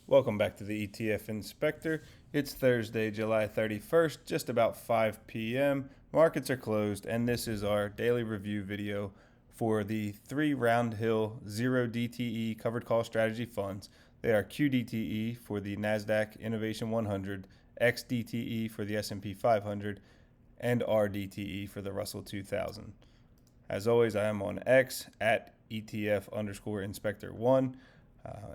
Welcome back to the ETF Inspector. It's Thursday, July 31st, just about 5 p.m. Markets are closed, and this is our daily review video for the 3 Roundhill 0DTE covered call strategy funds. They are QDTE for the NASDAQ Innovation 100, XDTE for the S&P 500, and RDTE for the Russell 2000. As always, I am on X at ETF_Inspector1.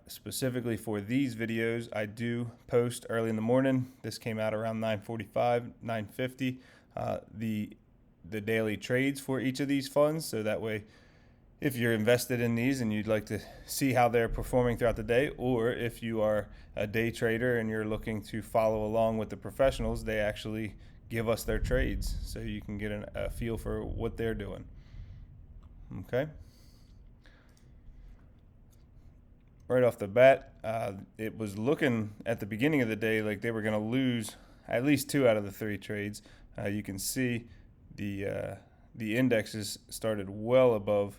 Specifically for these videos, I do post early in the morning. This came out around 9:45, 9:50. The daily trades for each of these funds, so that way, if you're invested in these and you'd like to see how they're performing throughout the day, or if you are a day trader and you're looking to follow along with the professionals, they actually give us their trades, so you can get a feel for what they're doing. Okay. Right off the bat, it was looking at the beginning of the day like they were going to lose at least 2 out of the 3 trades. You can see the indexes started well above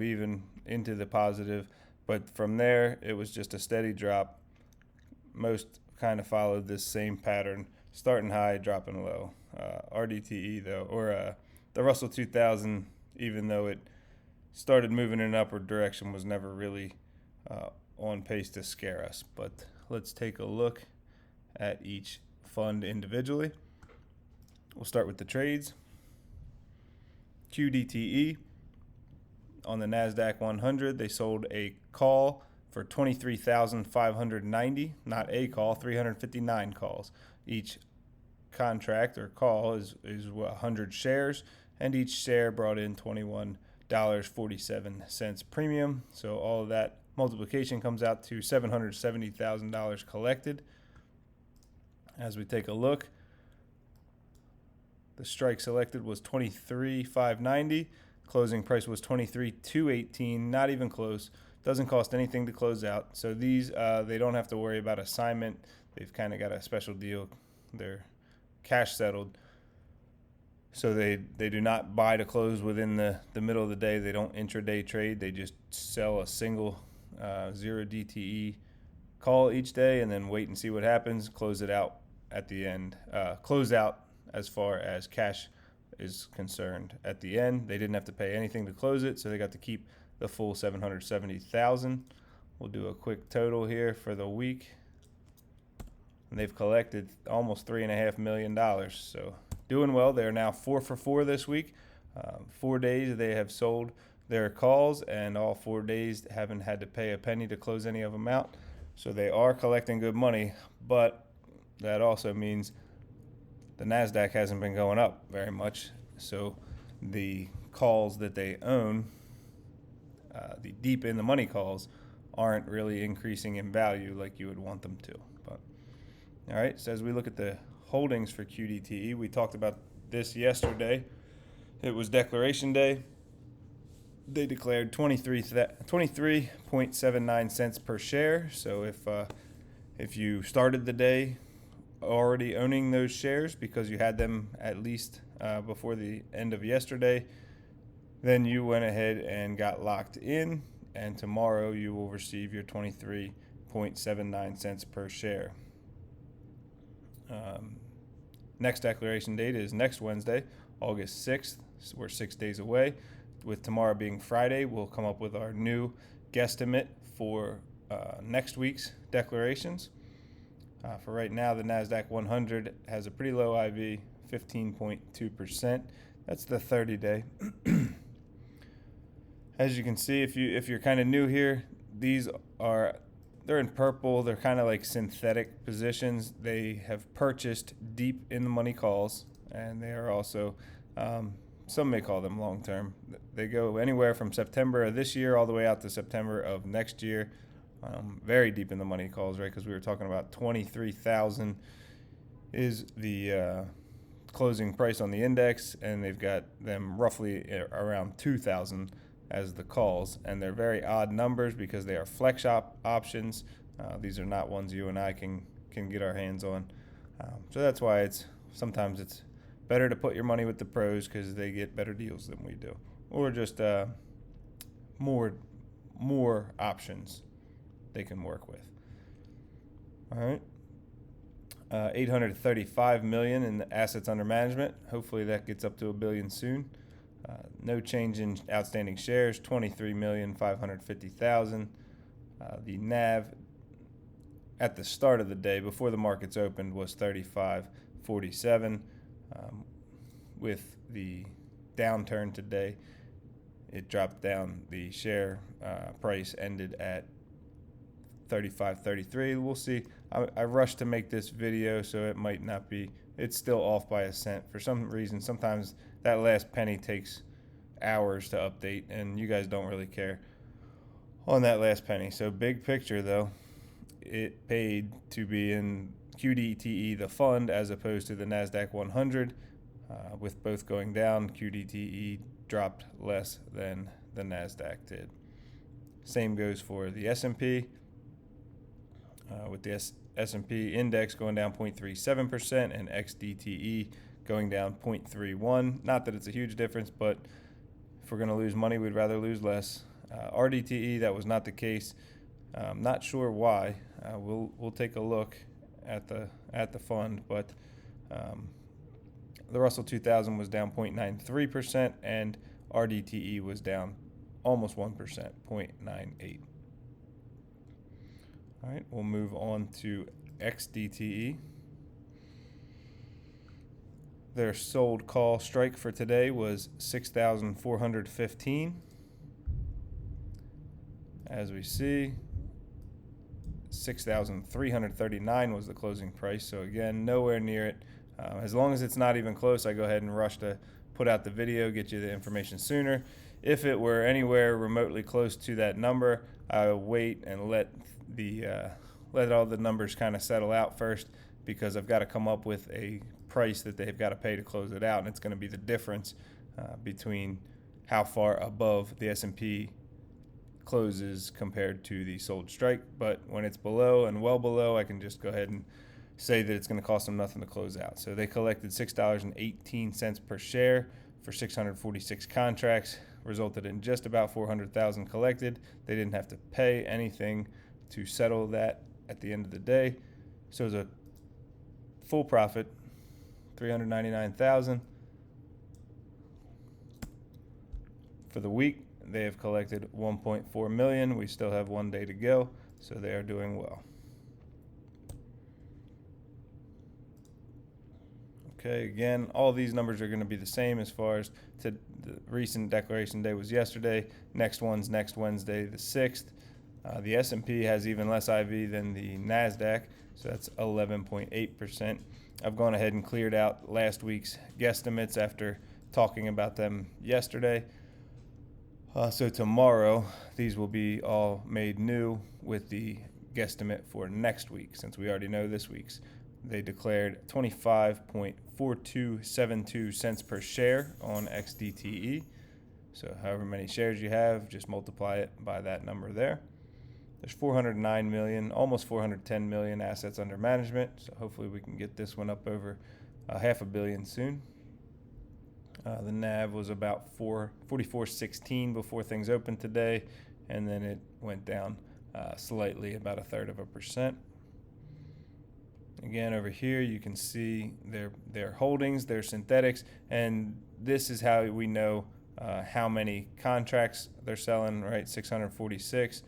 even into the positive, but from there it was just a steady drop. Most kind of followed this same pattern, starting high, dropping low. RDTE though, or the Russell 2000, even though it started moving in an upward direction, was never really on pace to scare us. But let's take a look at each fund individually. We'll start with the trades. QDTE on the NASDAQ 100, they sold a call for 23,590, not a call, 359 calls. Each contract or call is 100 shares, and each share brought in $21.47 premium. So all of that multiplication comes out to $770,000 collected. As we take a look, the strike selected was 23,590. Closing price was 23,218. Not even close. Doesn't cost anything to close out. So these they don't have to worry about assignment. They've kind of got a special deal. They're cash settled. So they do not buy to close within the middle of the day. They don't intraday trade. They just sell a single 0DTE call each day and then wait and see what happens. Close it out at the end. Close out as far as cash is concerned at the end. They didn't have to pay anything to close it, so they got to keep the full $770,000. We'll do a quick total here for the week. And they've collected almost $3.5 million. So doing well. They're now 4 for 4 this week. 4 days they have sold their calls, and all 4 days haven't had to pay a penny to close any of them out. So they are collecting good money, but that also means the NASDAQ hasn't been going up very much. So the calls that they own, the deep in the money calls, aren't really increasing in value like you would want them to. But all right, so as we look at the holdings for QDTE, we talked about this yesterday. It was declaration day. They declared 23.79 cents per share. So if you started the day already owning those shares because you had them at least before the end of yesterday, then you went ahead and got locked in, and tomorrow you will receive your 23.79 cents per share. Next declaration date is next Wednesday, August 6th. So we're 6 days away. With tomorrow being Friday, we'll come up with our new guesstimate for next week's declarations. For right now, the NASDAQ 100 has a pretty low IV, 15.2%. That's the 30-day. As you can see, if you're kind of new here, they're in purple. They're kind of like synthetic positions. They have purchased deep in the money calls, and they are also, some may call them long-term. They go anywhere from September of this year all the way out to September of next year. Very deep in the money calls, right? Because we were talking about 23,000 is the closing price on the index, and they've got them roughly around 2,000 as the calls, and they're very odd numbers because they are flex options. These are not ones you and I can get our hands on. So that's why sometimes it's better to put your money with the pros because they get better deals than we do, or just more options. they can work with. All right. 835 million in the assets under management. Hopefully that gets up to $1 billion soon. No change in outstanding shares, 23,550,000. The NAV at the start of the day, before the markets opened, was 35.47. With the downturn today, it dropped down. The share price ended at 35.33. We'll see. I rushed to make this video, so it might not be. It's still off by a cent. For some reason, sometimes that last penny takes hours to update, and you guys don't really care on that last penny. So big picture, though, it paid to be in QDTE, the fund, as opposed to the NASDAQ 100. With both going down, QDTE dropped less than the NASDAQ did. Same goes for the S&P. With the S&P index going down 0.37% and XDTE going down 0.31. Not that it's a huge difference, but if we're going to lose money, we'd rather lose less. RDTE, that was not the case. Not sure why. We'll take a look at the fund, but the Russell 2000 was down 0.93%, and RDTE was down almost 1%, 0.98. All right, we'll move on to XDTE. Their sold call strike for today was 6,415. As we see, 6,339 was the closing price. So again, nowhere near it. As long as it's not even close, I go ahead and rush to put out the video, get you the information sooner. If it were anywhere remotely close to that number, I would wait and let all the numbers kind of settle out first, because I've got to come up with a price that they've got to pay to close it out, and it's going to be the difference between how far above the S&P closes compared to the sold strike. But when it's below and well below, I can just go ahead and say that it's going to cost them nothing to close out. So they collected $6.18 per share for 646 contracts, resulted in just about 400,000 collected. They didn't have to pay anything to settle that at the end of the day. So it was a full profit, 399,000. For the week, they have collected 1.4 million. We still have 1 day to go, so they are doing well. Okay, again, all these numbers are going to be the same as far as to the recent declaration day was yesterday. Next one's next Wednesday, the 6th. The S&P has even less IV than the NASDAQ, so that's 11.8%. I've gone ahead and cleared out last week's guesstimates after talking about them yesterday. So tomorrow, these will be all made new with the guesstimate for next week, since we already know this week's. They declared 25.4272 cents per share on XDTE. So however many shares you have, just multiply it by that number there. There's 409 million, almost 410 million assets under management. So hopefully we can get this one up over $500 million soon. The NAV was about 44.16 before things opened today, and then it went down slightly, about 1/3%. Again, over here you can see their holdings, their synthetics, and this is how we know how many contracts they're selling, right? 646.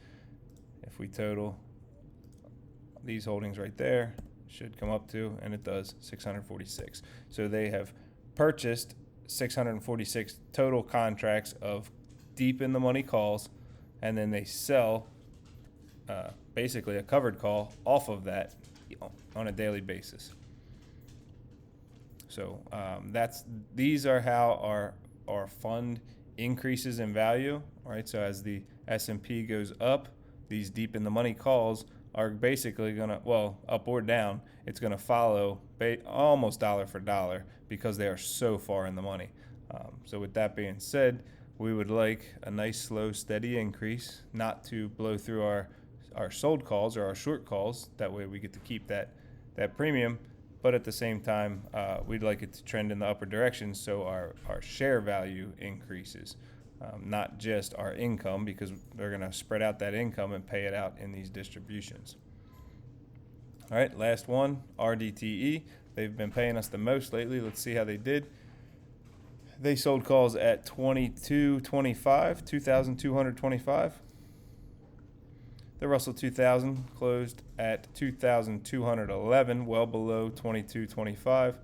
If we total these holdings right there, should come up to, and it does, 646. So they have purchased 646 total contracts of deep in the money calls, and then they sell basically a covered call off of that on a daily basis. So these are how our fund increases in value. All right, so as the S&P goes up, these deep in the money calls are basically gonna, well, up or down, it's gonna follow almost dollar for dollar, because they are so far in the money. So with that being said, we would like a nice, slow, steady increase, not to blow through our sold calls or our short calls. That way we get to keep that premium, but at the same time, we'd like it to trend in the upper direction, so our share value increases. not just our income, because they're going to spread out that income and pay it out in these distributions. All right, last one, RDTE. They've been paying us the most lately. Let's see how they did. They sold calls at 2,225. The Russell 2000 closed at 2,211, well below 2225.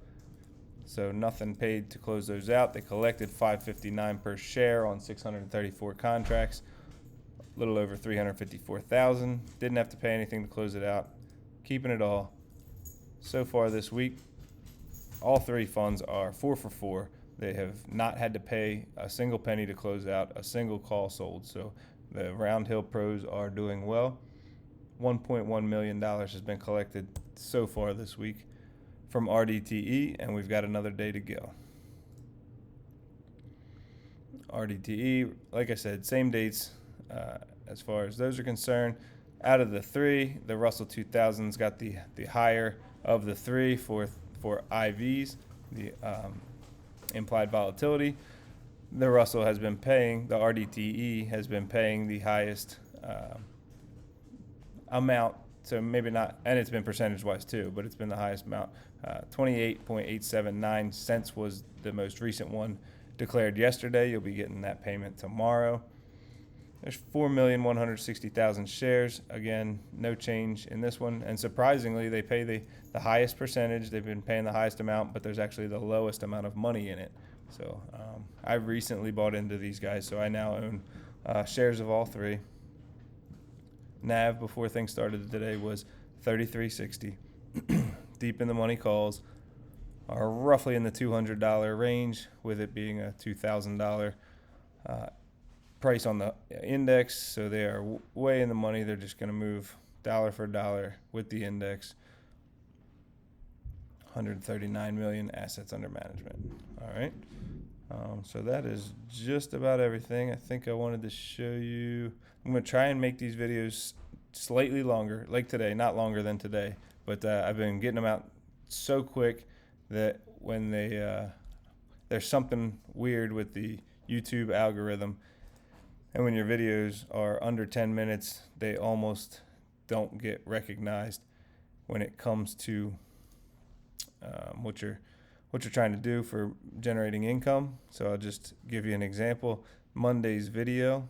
So nothing paid to close those out. They collected $5.59 per share on 634 contracts, a little over 354,000. Didn't have to pay anything to close it out. Keeping it all. So far this week, all three funds are 4 for 4. They have not had to pay a single penny to close out a single call sold. So the Roundhill pros are doing well. $1.1 million has been collected so far this week from RDTE, and we've got another day to go. RDTE, like I said, same dates as far as those are concerned. Out of the three, the Russell 2000's got the higher of the three for IVs, the implied volatility. The Russell has been paying, the RDTE has been paying the highest amount, so maybe not, and it's been percentage-wise too, but it's been the highest amount. 28.879 cents was the most recent one declared yesterday. You'll be getting that payment tomorrow. There's 4,160,000 shares. Again, no change in this one. And surprisingly, they pay the highest percentage. They've been paying the highest amount, but there's actually the lowest amount of money in it. So I recently bought into these guys, so I now own shares of all three. NAV before things started today was $33.60. Deep in the money calls are roughly in the $200 range, with it being a $2,000 price on the index, so they are way in the money. They're just going to move dollar for dollar with the index. 139 million assets under management. All right. So that is just about everything. I think I wanted to show you. I'm going to try and make these videos slightly longer, like today, not longer than today, but I've been getting them out so quick that when there's something weird with the YouTube algorithm, and when your videos are under 10 minutes, they almost don't get recognized when it comes to what you're trying to do for generating income. So I'll just give you an example. Monday's video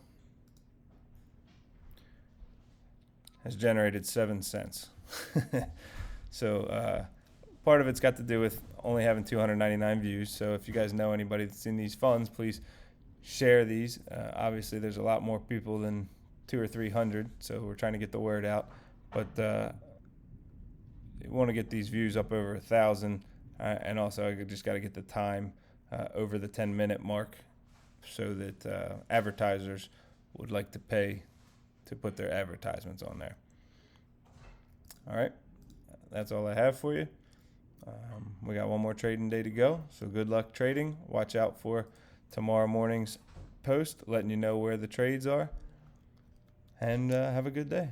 has generated 7 cents. So part of it's got to do with only having 299 views. So if you guys know anybody that's in these funds, please share these. Obviously, there's a lot more people than 200 or 300, so we're trying to get the word out. But you want to get these views up over 1,000, and also I just got to get the time over the 10-minute mark, so that advertisers would like to pay to put their advertisements on there. All right, that's all I have for you. We got one more trading day to go, so good luck trading. Watch out for tomorrow morning's post letting you know where the trades are, and have a good day.